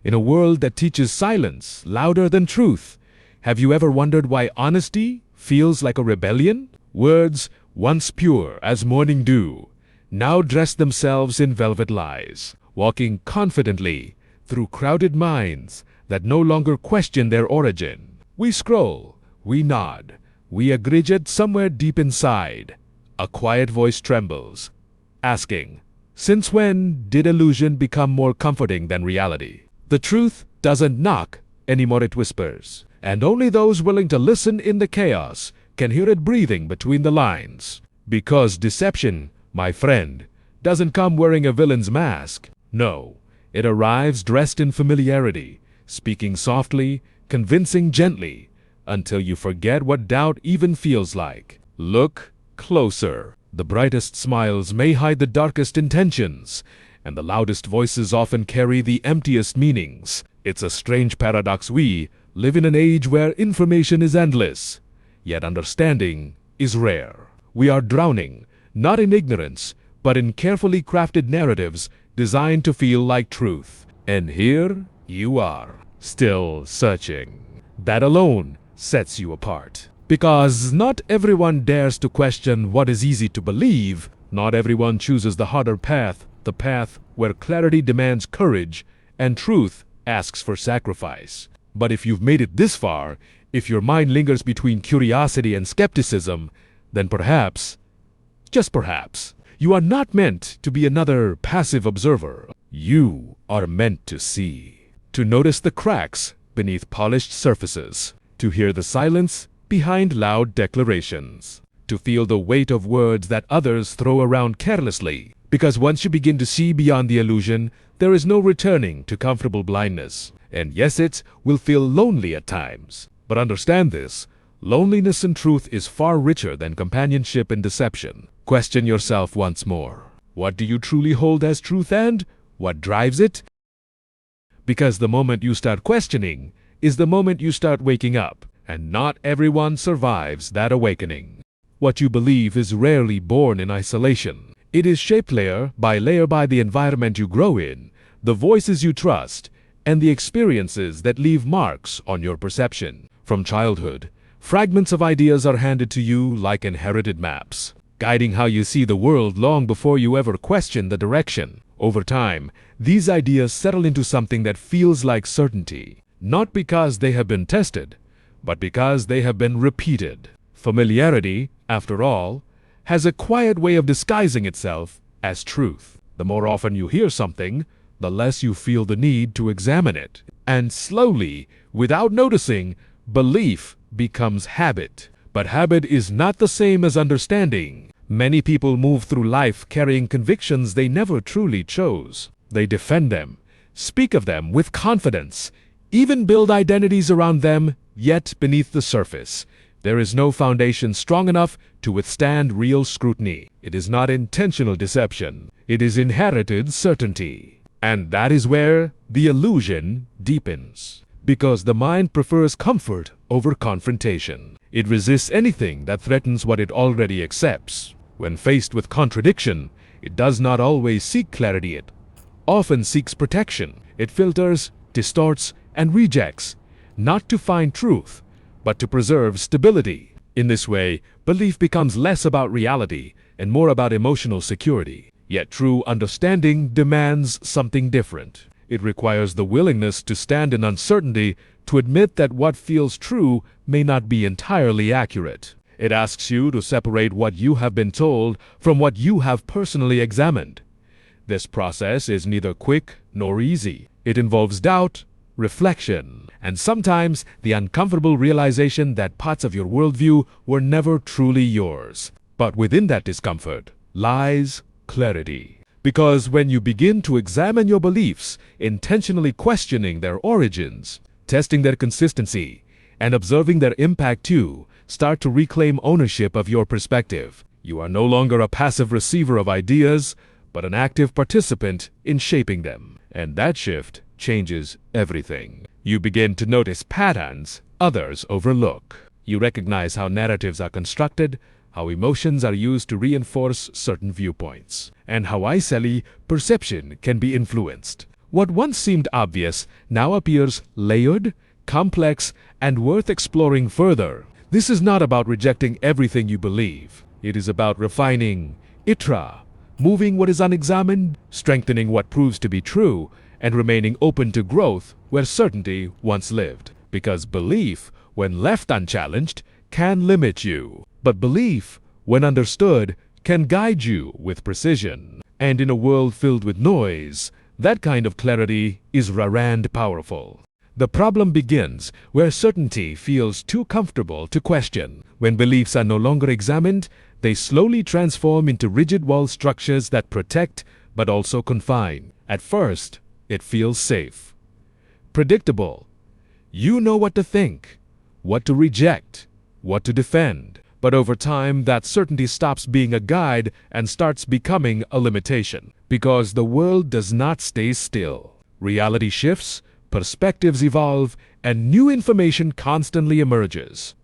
In a world that teaches silence louder than truth, have you ever wondered why honesty feels like a rebellion? Words, once pure as morning dew, now dress themselves in velvet lies, walking confidently through crowded minds that no longer question their origin. We scroll, we nod, we aggregate somewhere deep inside. A quiet voice trembles, asking, since when did illusion become more comforting than reality? The truth doesn't knock, anymore it whispers, and only those willing to listen in the chaos can hear it breathing between the lines. Because deception, my friend, doesn't come wearing a villain's mask. No, it arrives dressed in familiarity, speaking softly, convincing gently, until you forget what doubt even feels like. Look closer. The brightest smiles may hide the darkest intentions, and the loudest voices often carry the emptiest meanings. It's a strange paradox. We live in an age where information is endless, yet understanding is rare. We are drowning, not in ignorance, but in carefully crafted narratives designed to feel like truth. And here you are, still searching. That alone sets you apart. Because not everyone dares to question what is easy to believe. Not everyone chooses the harder path, the path where clarity demands courage and truth asks for sacrifice. But if you've made it this far, if your mind lingers between curiosity and skepticism, then perhaps, just perhaps, you are not meant to be another passive observer. You are meant to see, to notice the cracks beneath polished surfaces, to hear the silence behind loud declarations, to feel the weight of words that others throw around carelessly. Because once you begin to see beyond the illusion, there is no returning to comfortable blindness. And yes, it will feel lonely at times. But understand this, loneliness in truth is far richer than companionship in deception. Question yourself once more. What do you truly hold as truth, and what drives it? Because the moment you start questioning is the moment you start waking up. And not everyone survives that awakening. What you believe is rarely born in isolation. It is shaped layer by the environment you grow in, the voices you trust, and the experiences that leave marks on your perception. From childhood, fragments of ideas are handed to you like inherited maps, guiding how you see the world long before you ever question the direction. Over time, these ideas settle into something that feels like certainty, not because they have been tested, but because they have been repeated. Familiarity, after all, has a quiet way of disguising itself as truth. The more often you hear something, the less you feel the need to examine it. And slowly, without noticing, belief becomes habit. But habit is not the same as understanding. Many people move through life carrying convictions they never truly chose. They defend them, speak of them with confidence, even build identities around them, yet beneath the surface, there is no foundation strong enough to withstand real scrutiny. It is not intentional deception. It is inherited certainty. And that is where the illusion deepens. Because the mind prefers comfort over confrontation. It resists anything that threatens what it already accepts. When faced with contradiction, it does not always seek clarity. It often seeks protection. It filters, distorts, and rejects, not to find truth, but to preserve stability. In this way, belief becomes less about reality and more about emotional security. Yet true understanding demands something different. It requires the willingness to stand in uncertainty, to admit that what feels true may not be entirely accurate. It asks you to separate what you have been told from what you have personally examined. This process is neither quick nor easy. It involves doubt, reflection, and sometimes the uncomfortable realization that parts of your worldview were never truly yours. But within that discomfort lies clarity. Because when you begin to examine your beliefs, intentionally questioning their origins, testing their consistency, and observing their impact too, start to reclaim ownership of your perspective. You are no longer a passive receiver of ideas, but an active participant in shaping them. And that shift changes everything. You begin to notice patterns others overlook. You recognize how narratives are constructed, how emotions are used to reinforce certain viewpoints, and how easily perception can be influenced. What once seemed obvious now appears layered, complex, and worth exploring further. This is not about rejecting everything you believe. It is about refining, itra, moving what is unexamined, strengthening what proves to be true, and remaining open to growth where certainty once lived. Because belief, when left unchallenged, can limit you. But belief, when understood, can guide you with precision. And in a world filled with noise, that kind of clarity is rare and powerful. The problem begins where certainty feels too comfortable to question. When beliefs are no longer examined, they slowly transform into rigid wall structures that protect but also confine. At first, it feels safe, predictable. You know what to think, what to reject, what to defend. But over time, that certainty stops being a guide and starts becoming a limitation. Because the world does not stay still. Reality shifts, perspectives evolve, and new information constantly emerges.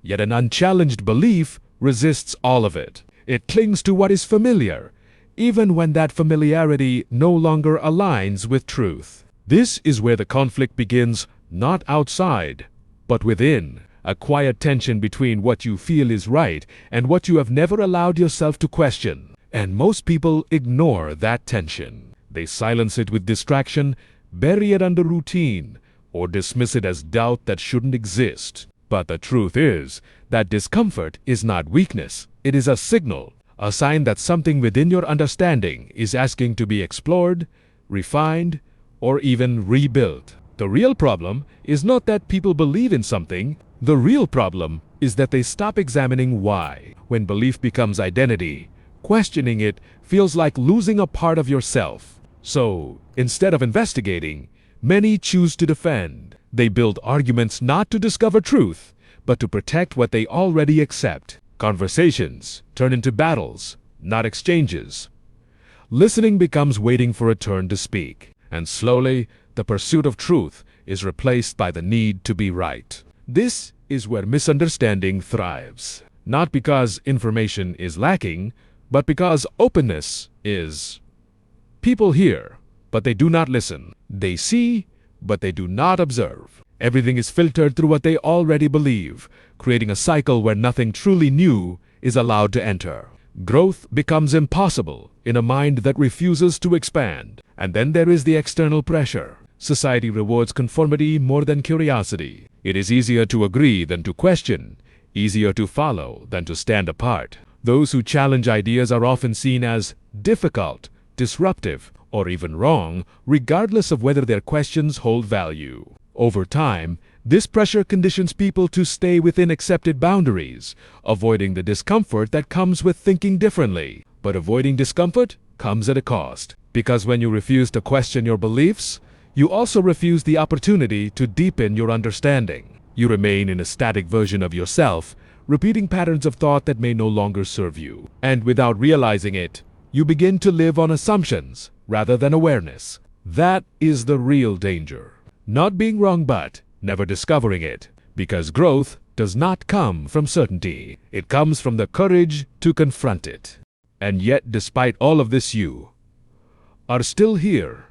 Yet an unchallenged belief resists all of it. It clings to what is familiar, even when that familiarity no longer aligns with truth. This is where the conflict begins, not outside, but within. A quiet tension between what you feel is right and what you have never allowed yourself to question. And most people ignore that tension. They silence it with distraction, bury it under routine, or dismiss it as doubt that shouldn't exist. But the truth is that discomfort is not weakness. It is a signal, a sign that something within your understanding is asking to be explored, refined, or even rebuilt. The real problem is not that people believe in something. The real problem is that they stop examining why. When belief becomes identity, questioning it feels like losing a part of yourself. So, instead of investigating, many choose to defend. They build arguments not to discover truth, but to protect what they already accept. Conversations turn into battles, not exchanges. Listening becomes waiting for a turn to speak. And slowly, the pursuit of truth is replaced by the need to be right. This is where misunderstanding thrives. Not because information is lacking, but because openness is. People hear, but they do not listen. They see, but they do not observe. Everything is filtered through what they already believe, creating a cycle where nothing truly new is allowed to enter. Growth becomes impossible in a mind that refuses to expand. And then there is the external pressure. Society rewards conformity more than curiosity. It is easier to agree than to question, easier to follow than to stand apart. Those who challenge ideas are often seen as difficult, disruptive, or even wrong, regardless of whether their questions hold value. Over time, this pressure conditions people to stay within accepted boundaries, avoiding the discomfort that comes with thinking differently. But avoiding discomfort comes at a cost. Because when you refuse to question your beliefs, you also refuse the opportunity to deepen your understanding. You remain in a static version of yourself, repeating patterns of thought that may no longer serve you. And without realizing it, you begin to live on assumptions rather than awareness. That is the real danger. Not being wrong, but never discovering it. Because growth does not come from certainty. It comes from the courage to confront it. And yet, despite all of this, you are still here,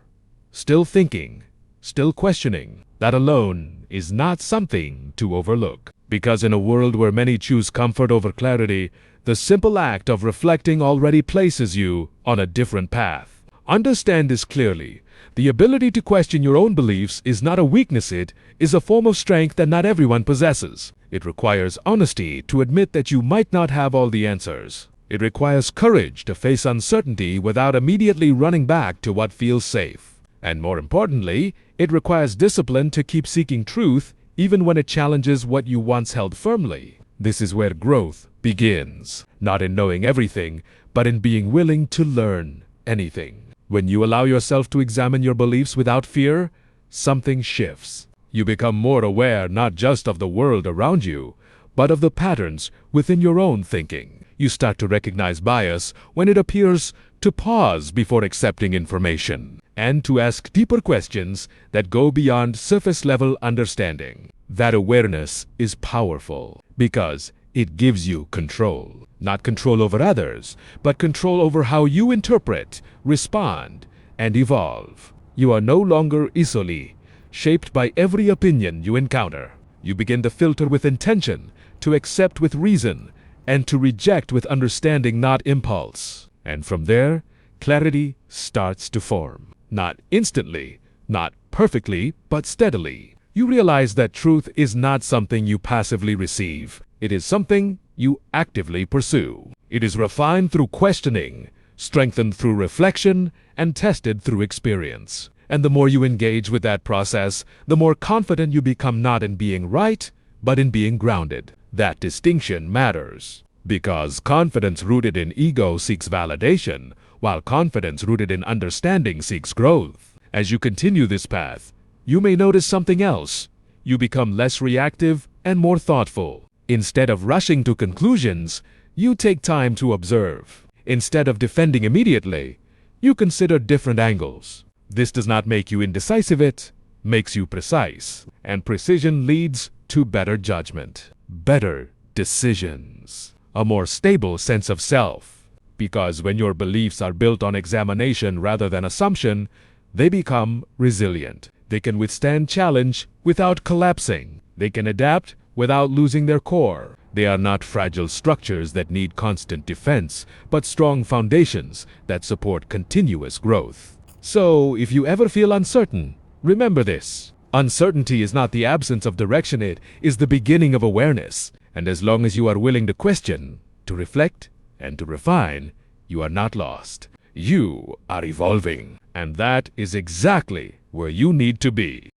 still thinking, still questioning. That alone is not something to overlook. Because in a world where many choose comfort over clarity, the simple act of reflecting already places you on a different path. Understand this clearly. The ability to question your own beliefs is not a weakness, it is a form of strength that not everyone possesses. It requires honesty to admit that you might not have all the answers. It requires courage to face uncertainty without immediately running back to what feels safe. And more importantly, it requires discipline to keep seeking truth even when it challenges what you once held firmly. This is where growth begins, not in knowing everything, but in being willing to learn anything. When you allow yourself to examine your beliefs without fear, something shifts. You become more aware not just of the world around you, but of the patterns within your own thinking. You start to recognize bias when it appears, to pause before accepting information, and to ask deeper questions that go beyond surface-level understanding. That awareness is powerful because it gives you control. Not control over others, but control over how you interpret, respond, and evolve. You are no longer easily shaped by every opinion you encounter. You begin to filter with intention, to accept with reason, and to reject with understanding, not impulse. And from there, clarity starts to form. Not instantly, not perfectly, but steadily. You realize that truth is not something you passively receive. It is something you actively pursue. It is refined through questioning, strengthened through reflection, and tested through experience. And the more you engage with that process, the more confident you become, not in being right, but in being grounded. That distinction matters, because confidence rooted in ego seeks validation, while confidence rooted in understanding seeks growth. As you continue this path, you may notice something else. You become less reactive and more thoughtful. Instead of rushing to conclusions, you take time to observe. Instead of defending immediately, you consider different angles. This does not make you indecisive, it makes you precise. And precision leads to better judgment, better decisions, a more stable sense of self. Because when your beliefs are built on examination rather than assumption, they become resilient. They can withstand challenge without collapsing. They can adapt without losing their core. They are not fragile structures that need constant defense, but strong foundations that support continuous growth. So, if you ever feel uncertain, remember this. Uncertainty is not the absence of direction, it is the beginning of awareness. And as long as you are willing to question, to reflect, and to refine, you are not lost. You are evolving. And that is exactly where you need to be.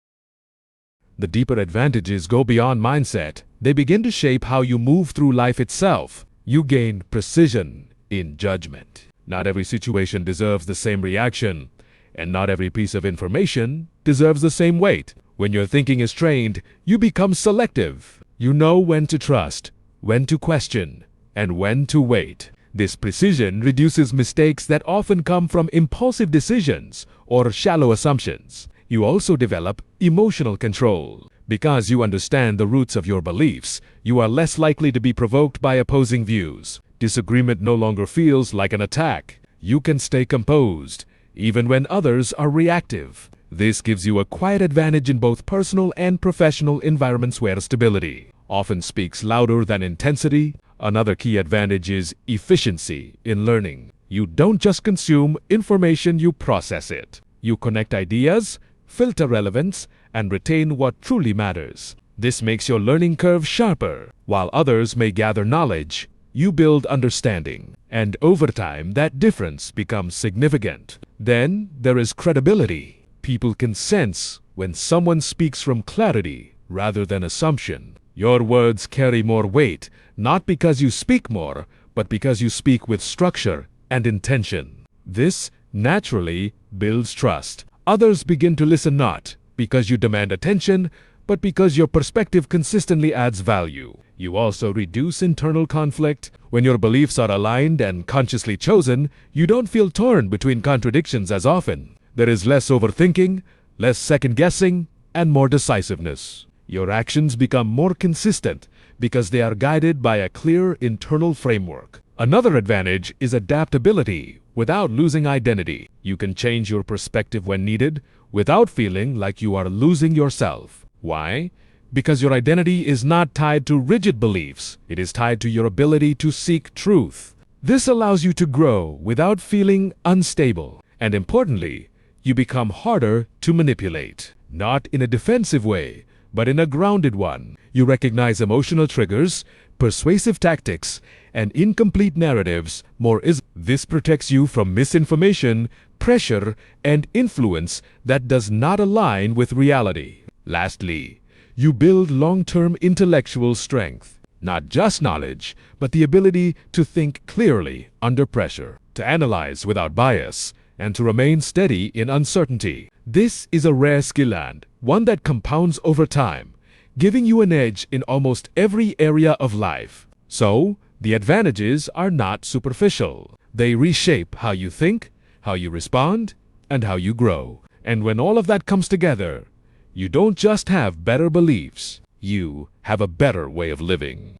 The deeper advantages go beyond mindset. They begin to shape how you move through life itself. You gain precision in judgment. Not every situation deserves the same reaction, and not every piece of information deserves the same weight. When your thinking is trained, you become selective. You know when to trust, when to question, and when to wait. This precision reduces mistakes that often come from impulsive decisions or shallow assumptions. You also develop emotional control. Because you understand the roots of your beliefs, you are less likely to be provoked by opposing views. Disagreement no longer feels like an attack. You can stay composed, even when others are reactive. This gives you a quiet advantage in both personal and professional environments where stability often speaks louder than intensity. Another key advantage is efficiency in learning. You don't just consume information, you process it. You connect ideas, filter relevance, and retain what truly matters. This makes your learning curve sharper. While others may gather knowledge, you build understanding. And over time, that difference becomes significant. Then there is credibility. People can sense when someone speaks from clarity rather than assumption. Your words carry more weight, not because you speak more, but because you speak with structure and intention. This naturally builds trust. Others begin to listen not because you demand attention, but because your perspective consistently adds value. You also reduce internal conflict. When your beliefs are aligned and consciously chosen, you don't feel torn between contradictions as often. There is less overthinking, less second-guessing, and more decisiveness. Your actions become more consistent because they are guided by a clear internal framework. Another advantage is adaptability without losing identity. You can change your perspective when needed without feeling like you are losing yourself. Why? Because your identity is not tied to rigid beliefs. It is tied to your ability to seek truth. This allows you to grow without feeling unstable. And importantly, you become harder to manipulate. Not in a defensive way, but in a grounded one. You recognize emotional triggers, persuasive tactics, and incomplete narratives more easily. This protects you from misinformation, pressure, and influence that does not align with reality. Lastly, you build long-term intellectual strength. Not just knowledge, but the ability to think clearly under pressure, to analyze without bias, and to remain steady in uncertainty. This is a rare skill and one that compounds over time, giving you an edge in almost every area of life. So, the advantages are not superficial. They reshape how you think, how you respond, and how you grow. And when all of that comes together, you don't just have better beliefs, you have a better way of living.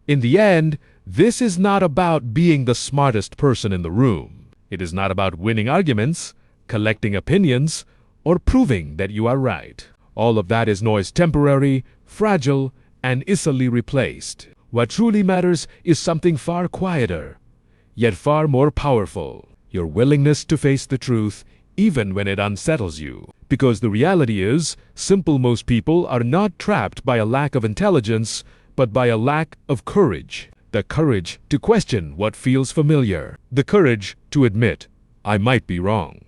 In the end, this is not about being the smartest person in the room. It is not about winning arguments, collecting opinions, or proving that you are right. All of that is noise, temporary, fragile, and easily replaced. What truly matters is something far quieter, yet far more powerful. Your willingness to face the truth, even when it unsettles you. Because the reality is, most people are not trapped by a lack of intelligence, but by a lack of courage. The courage to question what feels familiar. The courage to admit, I might be wrong.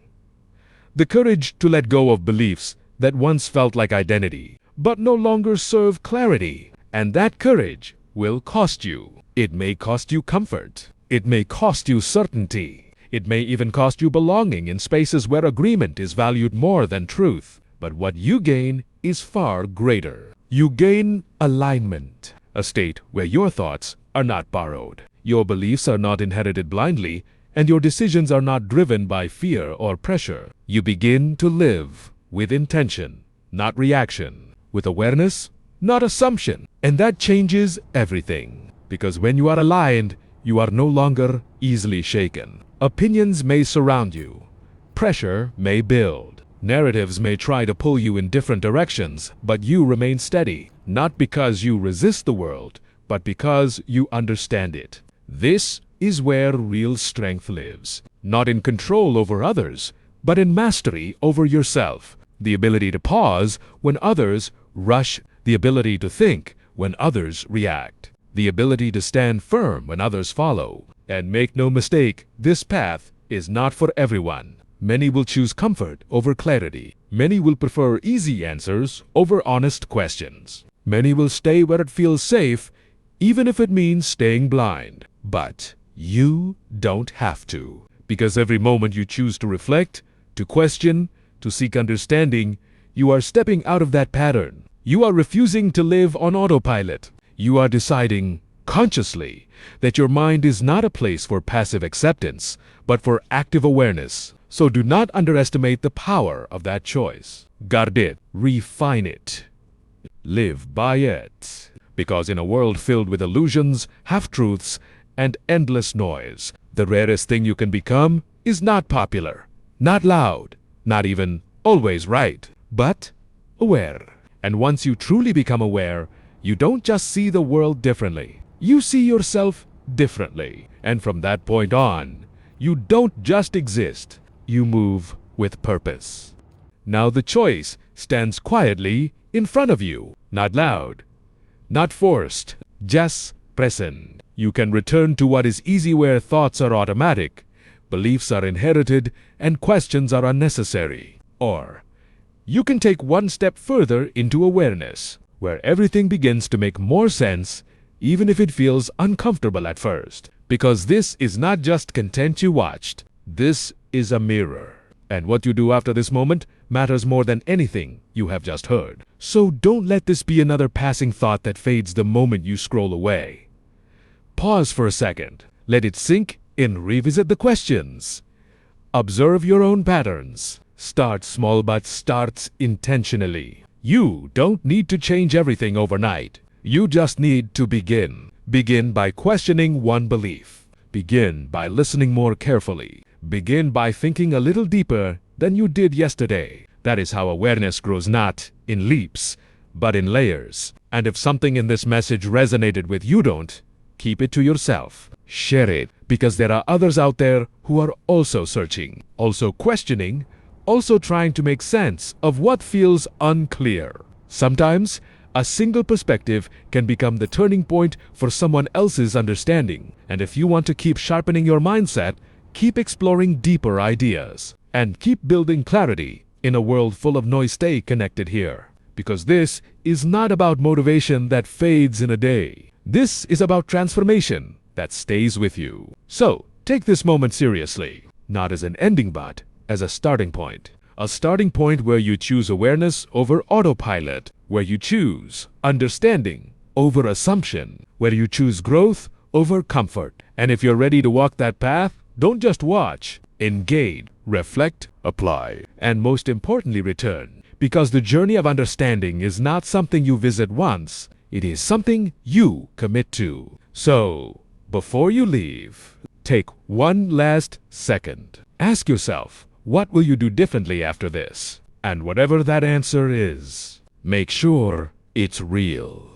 The courage to let go of beliefs that once felt like identity, but no longer serve clarity. And that courage will cost you. It may cost you comfort. It may cost you certainty. It may even cost you belonging in spaces where agreement is valued more than truth. But what you gain is far greater. You gain alignment, a state where your thoughts are not borrowed. Your beliefs are not inherited blindly, and your decisions are not driven by fear or pressure. You begin to live with intention, not reaction, with awareness, not assumption. And that changes everything. Because when you are aligned, you are no longer easily shaken. Opinions may surround you. Pressure may build. Narratives may try to pull you in different directions, but you remain steady, not because you resist the world, but because you understand it. This is where real strength lives. Not in control over others, but in mastery over yourself. The ability to pause when others rush. The ability to think when others react. The ability to stand firm when others follow. And make no mistake, this path is not for everyone. Many will choose comfort over clarity. Many will prefer easy answers over honest questions. Many will stay where it feels safe, even if it means staying blind. But you don't have to. Because every moment you choose to reflect, to question, to seek understanding, you are stepping out of that pattern. You are refusing to live on autopilot. You are deciding consciously that your mind is not a place for passive acceptance, but for active awareness. So do not underestimate the power of that choice. Guard it, refine it, live by it. Because in a world filled with illusions, half-truths, and endless noise, the rarest thing you can become is not popular, not loud, not even always right, but aware. And once you truly become aware, you don't just see the world differently. You see yourself differently. And from that point on, you don't just exist. You move with purpose. Now the choice stands quietly in front of you. Not loud, not forced, just present. You can return to what is easy where thoughts are automatic, beliefs are inherited, and questions are unnecessary. Or you can take one step further into awareness, where everything begins to make more sense, even if it feels uncomfortable at first. Because this is not just content you watched. This is a mirror. And what you do after this moment matters more than anything you have just heard. So don't let this be another passing thought that fades the moment you scroll away. Pause for a second. Let it sink in. Revisit the questions. Observe your own patterns. Start small, but start intentionally. You don't need to change everything overnight. You just need to begin. Begin by questioning one belief. Begin by listening more carefully. Begin by thinking a little deeper than you did yesterday. That is how awareness grows, not in leaps, but in layers. And if something in this message resonated with you, don't keep it to yourself. Share it, because there are others out there who are also searching, also questioning, also trying to make sense of what feels unclear. Sometimes, a single perspective can become the turning point for someone else's understanding. And if you want to keep sharpening your mindset, keep exploring deeper ideas, and keep building clarity in a world full of noise. Stay connected here, because this is not about motivation that fades in a day. This is about transformation that stays with you. So, take this moment seriously, not as an ending but as a starting point. A starting point where you choose awareness over autopilot, where you choose understanding over assumption, where you choose growth over comfort. And if you're ready to walk that path, don't just watch, engage, reflect, apply, and most importantly, return. Because the journey of understanding is not something you visit once, it is something you commit to. So, before you leave, take one last second. Ask yourself, What will you do differently after this? And whatever that answer is, make sure it's real.